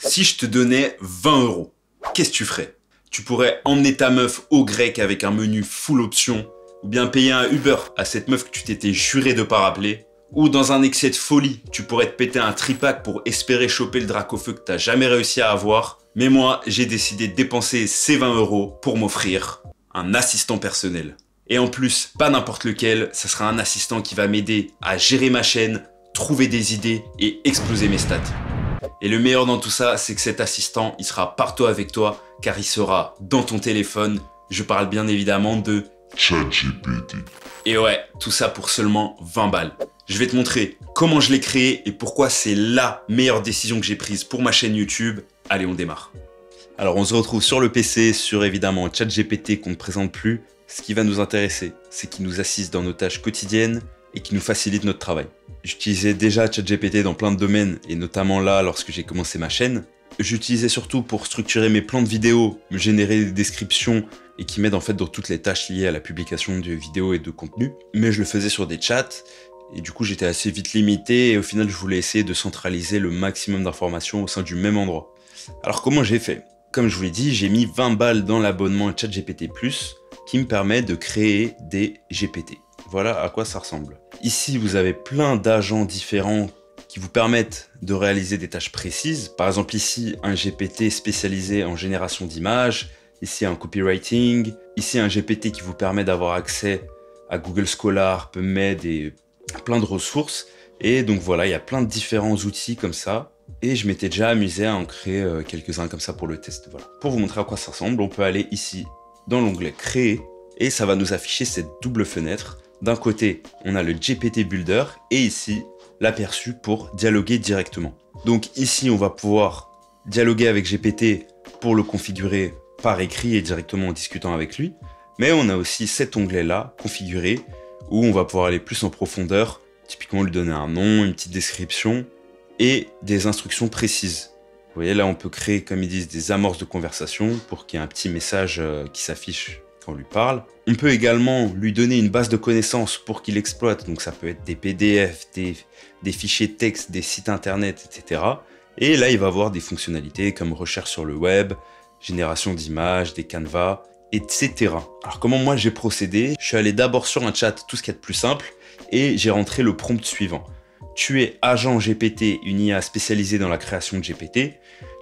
Si je te donnais 20 euros, qu'est-ce que tu ferais? Tu pourrais emmener ta meuf au grec avec un menu full option, ou bien payer un Uber à cette meuf que tu t'étais juré de pas rappeler, ou dans un excès de folie, tu pourrais te péter un tripack pour espérer choper le drac au feu que t'as jamais réussi à avoir. Mais moi, j'ai décidé de dépenser ces 20 euros pour m'offrir un assistant personnel. Et en plus, pas n'importe lequel, ça sera un assistant qui va m'aider à gérer ma chaîne, trouver des idées et exploser mes stats. Et le meilleur dans tout ça, c'est que cet assistant, il sera partout avec toi, car il sera dans ton téléphone. Je parle bien évidemment de ChatGPT. Et ouais, tout ça pour seulement 20 balles. Je vais te montrer comment je l'ai créé et pourquoi c'est la meilleure décision que j'ai prise pour ma chaîne YouTube. Allez, on démarre. Alors on se retrouve sur le PC, sur évidemment ChatGPT qu'on ne présente plus. Ce qui va nous intéresser, c'est qu'il nous assiste dans nos tâches quotidiennes et qui nous facilite notre travail. J'utilisais déjà ChatGPT dans plein de domaines, et notamment là, lorsque j'ai commencé ma chaîne. J'utilisais surtout pour structurer mes plans de vidéos, me générer des descriptions, et qui m'aident en fait dans toutes les tâches liées à la publication de vidéos et de contenu. Mais je le faisais sur des chats, et du coup j'étais assez vite limité, et au final je voulais essayer de centraliser le maximum d'informations au sein du même endroit. Alors comment j'ai fait? Comme je vous l'ai dit, j'ai mis 20 balles dans l'abonnement ChatGPT+, qui me permet de créer des GPT. Voilà à quoi ça ressemble. Ici, vous avez plein d'agents différents qui vous permettent de réaliser des tâches précises. Par exemple, ici, un GPT spécialisé en génération d'images. Ici, un copywriting. Ici, un GPT qui vous permet d'avoir accès à Google Scholar, PubMed et plein de ressources. Et donc voilà, il y a plein de différents outils comme ça. Et je m'étais déjà amusé à en créer quelques-uns comme ça pour le test. Voilà. Pour vous montrer à quoi ça ressemble, on peut aller ici dans l'onglet Créer. Et ça va nous afficher cette double fenêtre. D'un côté, on a le GPT Builder et ici, l'aperçu pour dialoguer directement. Donc ici, on va pouvoir dialoguer avec GPT pour le configurer par écrit et directement en discutant avec lui. Mais on a aussi cet onglet-là, configurer, où on va pouvoir aller plus en profondeur, typiquement lui donner un nom, une petite description et des instructions précises. Vous voyez, là, on peut créer, comme ils disent, des amorces de conversation pour qu'il y ait un petit message qui s'affiche quand on lui parle. On peut également lui donner une base de connaissances pour qu'il exploite, donc ça peut être des PDF, des fichiers texte, des sites internet, etc. Et là, il va avoir des fonctionnalités comme recherche sur le web, génération d'images, des canevas, etc. Alors comment moi j'ai procédé? Je suis allé d'abord sur un chat, tout ce qu'il y a de plus simple, et j'ai rentré le prompt suivant. Tu es agent GPT, une IA spécialisée dans la création de GPT.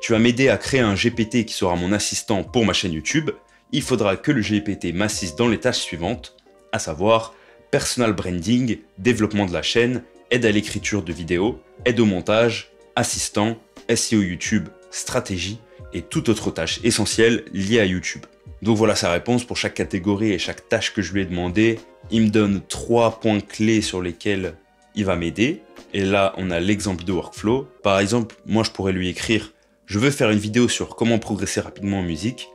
Tu vas m'aider à créer un GPT qui sera mon assistant pour ma chaîne YouTube. Il faudra que le GPT m'assiste dans les tâches suivantes, à savoir personal branding, développement de la chaîne, aide à l'écriture de vidéos, aide au montage, assistant, SEO YouTube, stratégie et toute autre tâche essentielle liée à YouTube. Donc voilà sa réponse pour chaque catégorie et chaque tâche que je lui ai demandé. Il me donne 3 points clés sur lesquels il va m'aider. Et là, on a l'exemple de workflow. Par exemple, moi je pourrais lui écrire « Je veux faire une vidéo sur comment progresser rapidement en musique ».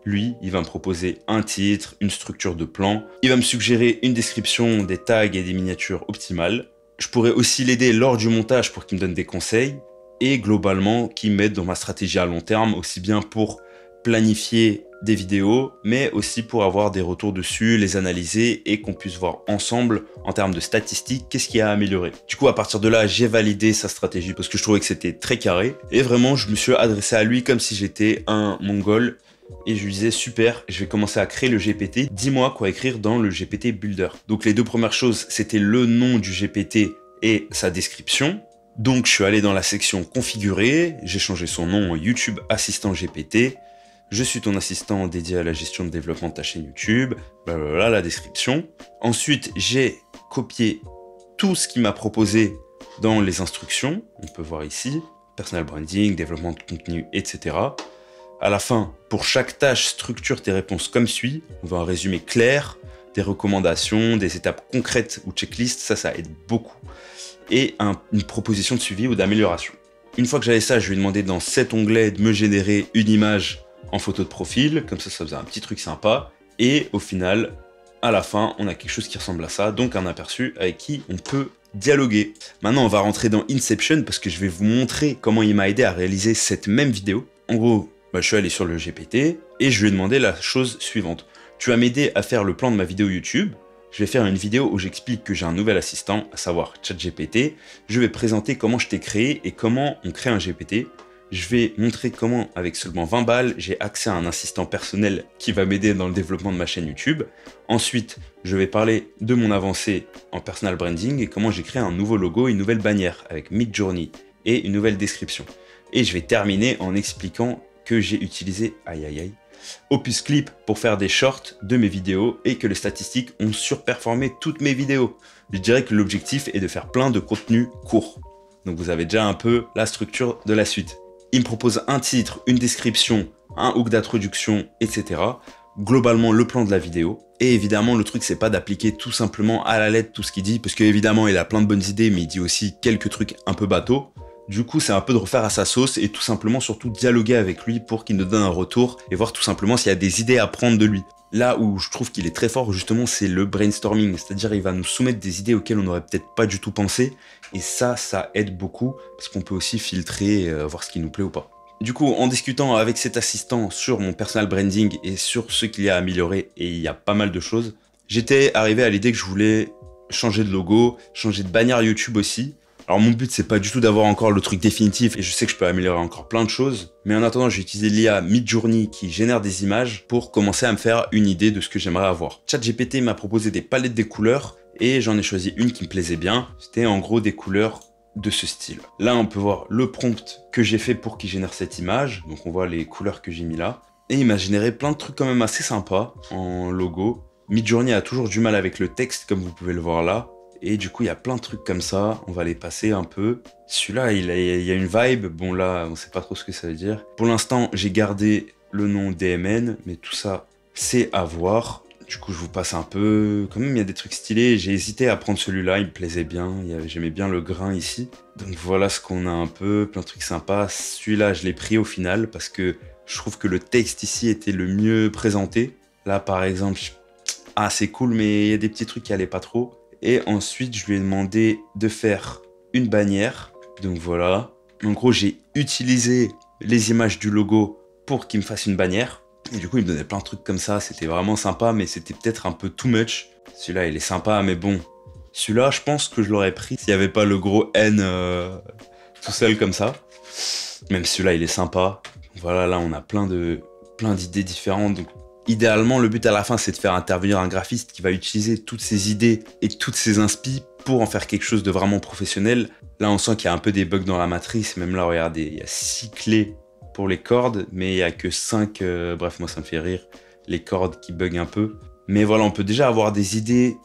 Lui, il va me proposer un titre, une structure de plan. Il va me suggérer une description, des tags et des miniatures optimales. Je pourrais aussi l'aider lors du montage pour qu'il me donne des conseils. Et globalement, qu'il m'aide dans ma stratégie à long terme, aussi bien pour planifier des vidéos, mais aussi pour avoir des retours dessus, les analyser et qu'on puisse voir ensemble, en termes de statistiques, qu'est-ce qu'il y a à améliorer. Du coup, à partir de là, j'ai validé sa stratégie parce que je trouvais que c'était très carré. Et vraiment, je me suis adressé à lui comme si j'étais un mongol. Et je lui disais super, je vais commencer à créer le GPT, dis-moi quoi écrire dans le GPT Builder. Donc les deux premières choses, c'était le nom du GPT et sa description. Donc je suis allé dans la section configurer, j'ai changé son nom en YouTube Assistant GPT. Je suis ton assistant dédié à la gestion de développement de ta chaîne YouTube, blablabla, la description. Ensuite, j'ai copié tout ce qu'il m'a proposé dans les instructions. On peut voir ici, personal branding, développement de contenu, etc. À la fin, pour chaque tâche, structure tes réponses comme suit. On va un résumé clair, des recommandations, des étapes concrètes ou checklists, ça aide beaucoup. Et une proposition de suivi ou d'amélioration. Une fois que j'avais ça, je lui ai demandé dans cet onglet de me générer une image en photo de profil, comme ça faisait un petit truc sympa. Et au final, à la fin, on a quelque chose qui ressemble à ça, donc un aperçu avec qui on peut dialoguer. Maintenant, on va rentrer dans Inception parce que je vais vous montrer comment il m'a aidé à réaliser cette même vidéo. En gros, je suis allé sur le GPT et je lui ai demandé la chose suivante. Tu vas m'aider à faire le plan de ma vidéo YouTube. Je vais faire une vidéo où j'explique que j'ai un nouvel assistant, à savoir ChatGPT. Je vais présenter comment je t'ai créé et comment on crée un GPT. je vais montrer comment, avec seulement 20 balles, j'ai accès à un assistant personnel qui va m'aider dans le développement de ma chaîne YouTube. Ensuite, je vais parler de mon avancée en personal branding et comment j'ai créé un nouveau logo et une nouvelle bannière avec Midjourney et une nouvelle description. Et je vais terminer en expliquant que j'ai utilisé Opus Clip pour faire des shorts de mes vidéos et que les statistiques ont surperformé toutes mes vidéos. Je dirais que l'objectif est de faire plein de contenus courts. Donc vous avez déjà un peu la structure de la suite. Il me propose un titre, une description, un hook d'introduction, etc. Globalement, le plan de la vidéo. Et évidemment, le truc, c'est pas d'appliquer tout simplement à la lettre tout ce qu'il dit, parce qu'évidemment, il a plein de bonnes idées, mais il dit aussi quelques trucs un peu bateaux. Du coup, c'est un peu de refaire à sa sauce et tout simplement, surtout, dialoguer avec lui pour qu'il nous donne un retour et voir tout simplement s'il y a des idées à prendre de lui. Là où je trouve qu'il est très fort, justement, c'est le brainstorming. C'est-à-dire, il va nous soumettre des idées auxquelles on n'aurait peut-être pas du tout pensé. Et ça aide beaucoup parce qu'on peut aussi filtrer, voir ce qui nous plaît ou pas. Du coup, en discutant avec cet assistant sur mon personal branding et sur ce qu'il y a à améliorer, et il y a pas mal de choses, j'étais arrivé à l'idée que je voulais changer de logo, changer de bannière YouTube aussi. Alors mon but, c'est pas du tout d'avoir encore le truc définitif et je sais que je peux améliorer encore plein de choses. Mais en attendant, j'ai utilisé l'IA Midjourney qui génère des images pour commencer à me faire une idée de ce que j'aimerais avoir. ChatGPT m'a proposé des palettes des couleurs et j'en ai choisi une qui me plaisait bien. C'était en gros des couleurs de ce style. Là, on peut voir le prompt que j'ai fait pour qu'il génère cette image. Donc on voit les couleurs que j'ai mis là. Et il m'a généré plein de trucs quand même assez sympas en logo. Midjourney a toujours du mal avec le texte comme vous pouvez le voir là. Et du coup, il y a plein de trucs comme ça. On va les passer un peu. Celui-là, il y a une vibe. Bon, là, on sait pas trop ce que ça veut dire. Pour l'instant, j'ai gardé le nom DMN, mais tout ça, c'est à voir. Du coup, je vous passe un peu. Quand même, il y a des trucs stylés. J'ai hésité à prendre celui-là. Il me plaisait bien. J'aimais bien le grain ici. Donc voilà ce qu'on a un peu. Plein de trucs sympas. Celui-là, je l'ai pris au final parce que je trouve que le texte ici était le mieux présenté. Là, par exemple, c'est cool, mais il y a des petits trucs qui allaient pas trop. Et ensuite, je lui ai demandé de faire une bannière. Donc voilà. En gros, j'ai utilisé les images du logo pour qu'il me fasse une bannière. Et du coup, il me donnait plein de trucs comme ça. C'était vraiment sympa, mais c'était peut-être un peu too much. Celui-là, il est sympa, mais bon. Celui-là, je pense que je l'aurais pris s'il n'y avait pas le gros N tout seul comme ça. Même celui-là, il est sympa. Voilà, là, on a plein d'idées différentes. Donc, idéalement, le but à la fin, c'est de faire intervenir un graphiste qui va utiliser toutes ces idées et toutes ces inspi pour en faire quelque chose de vraiment professionnel. Là, on sent qu'il y a un peu des bugs dans la matrice. Même là, regardez, il y a 6 clés pour les cordes, mais il n'y a que 5. Bref, moi, ça me fait rire. Les cordes qui bug un peu. Mais voilà, on peut déjà avoir des idées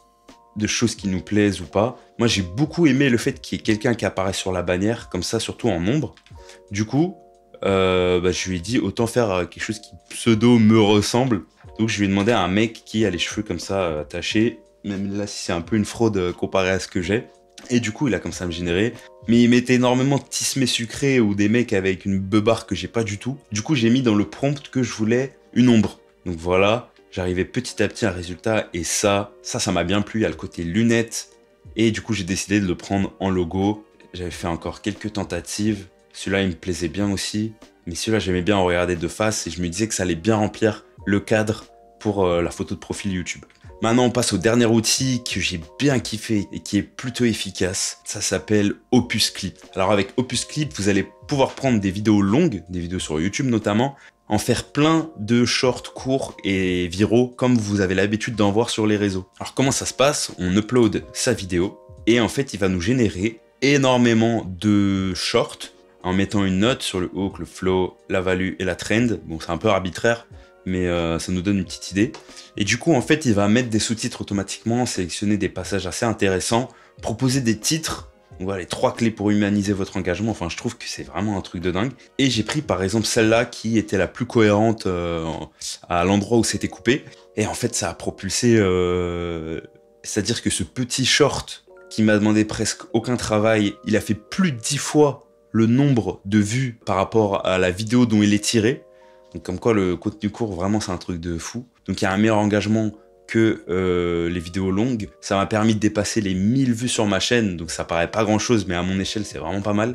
de choses qui nous plaisent ou pas. Moi, j'ai beaucoup aimé le fait qu'il y ait quelqu'un qui apparaît sur la bannière, comme ça, surtout en ombre. Du coup, je lui ai dit autant faire quelque chose qui pseudo me ressemble. Donc je lui ai demandé à un mec qui a les cheveux comme ça attachés, même là si c'est un peu une fraude comparé à ce que j'ai. Et du coup il a comme ça me générer. Mais il mettait énormément de tismé sucré ou des mecs avec une beubare que j'ai pas du tout. Du coup j'ai mis dans le prompt que je voulais une ombre. Donc voilà, j'arrivais petit à petit à un résultat et ça m'a bien plu. Il y a le côté lunettes et du coup j'ai décidé de le prendre en logo. J'avais fait encore quelques tentatives. Celui-là, il me plaisait bien aussi. Mais celui-là, j'aimais bien en regarder de face et je me disais que ça allait bien remplir le cadre pour la photo de profil YouTube. Maintenant, on passe au dernier outil que j'ai bien kiffé et qui est plutôt efficace. Ça s'appelle Opus Clip. Alors avec Opus Clip, vous allez pouvoir prendre des vidéos longues, des vidéos sur YouTube notamment, en faire plein de shorts courts et viraux comme vous avez l'habitude d'en voir sur les réseaux. Alors comment ça se passe? On upload sa vidéo et en fait, il va nous générer énormément de shorts en mettant une note sur le hook, le flow, la value et la trend. Bon, c'est un peu arbitraire, mais ça nous donne une petite idée. Et du coup, en fait, il va mettre des sous-titres automatiquement, sélectionner des passages assez intéressants, proposer des titres. Donc voilà, les 3 clés pour humaniser votre engagement. Enfin, je trouve que c'est vraiment un truc de dingue. Et j'ai pris, par exemple, celle-là qui était la plus cohérente à l'endroit où c'était coupé. Et en fait, ça a propulsé... C'est-à-dire que ce petit short qui m'a demandé presque aucun travail, il a fait plus de 10 fois le nombre de vues par rapport à la vidéo dont il est tiré. Donc comme quoi le contenu court, vraiment c'est un truc de fou. Donc il y a un meilleur engagement que les vidéos longues. Ça m'a permis de dépasser les 1000 vues sur ma chaîne, donc ça paraît pas grand chose, mais à mon échelle c'est vraiment pas mal.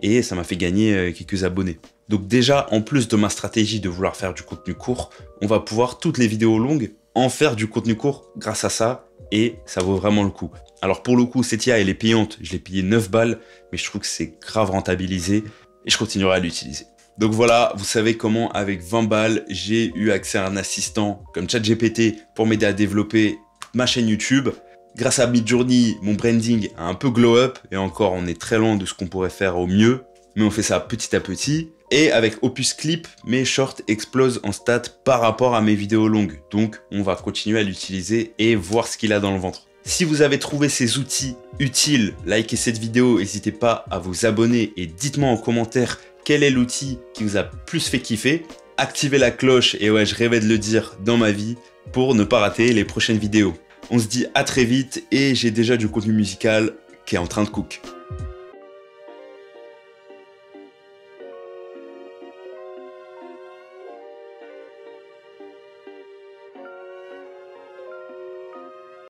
Et ça m'a fait gagner quelques abonnés. Donc déjà, en plus de ma stratégie de vouloir faire du contenu court, on va pouvoir toutes les vidéos longues en faire du contenu court grâce à ça. Et ça vaut vraiment le coup. Alors pour le coup, cette IA, elle est payante. Je l'ai payé 9 balles, mais je trouve que c'est grave rentabilisé. et je continuerai à l'utiliser. Donc voilà, vous savez comment avec 20 balles, j'ai eu accès à un assistant comme ChatGPT pour m'aider à développer ma chaîne YouTube. Grâce à Midjourney, mon branding a un peu glow up, et encore on est très loin de ce qu'on pourrait faire au mieux, mais on fait ça petit à petit. Et avec Opus Clip, mes shorts explosent en stats par rapport à mes vidéos longues. Donc on va continuer à l'utiliser et voir ce qu'il a dans le ventre. Si vous avez trouvé ces outils utiles, likez cette vidéo, n'hésitez pas à vous abonner et dites-moi en commentaire quel est l'outil qui vous a plus fait kiffer. Activez la cloche, et ouais, je rêvais de le dire dans ma vie, pour ne pas rater les prochaines vidéos. On se dit à très vite, et j'ai déjà du contenu musical qui est en train de cook.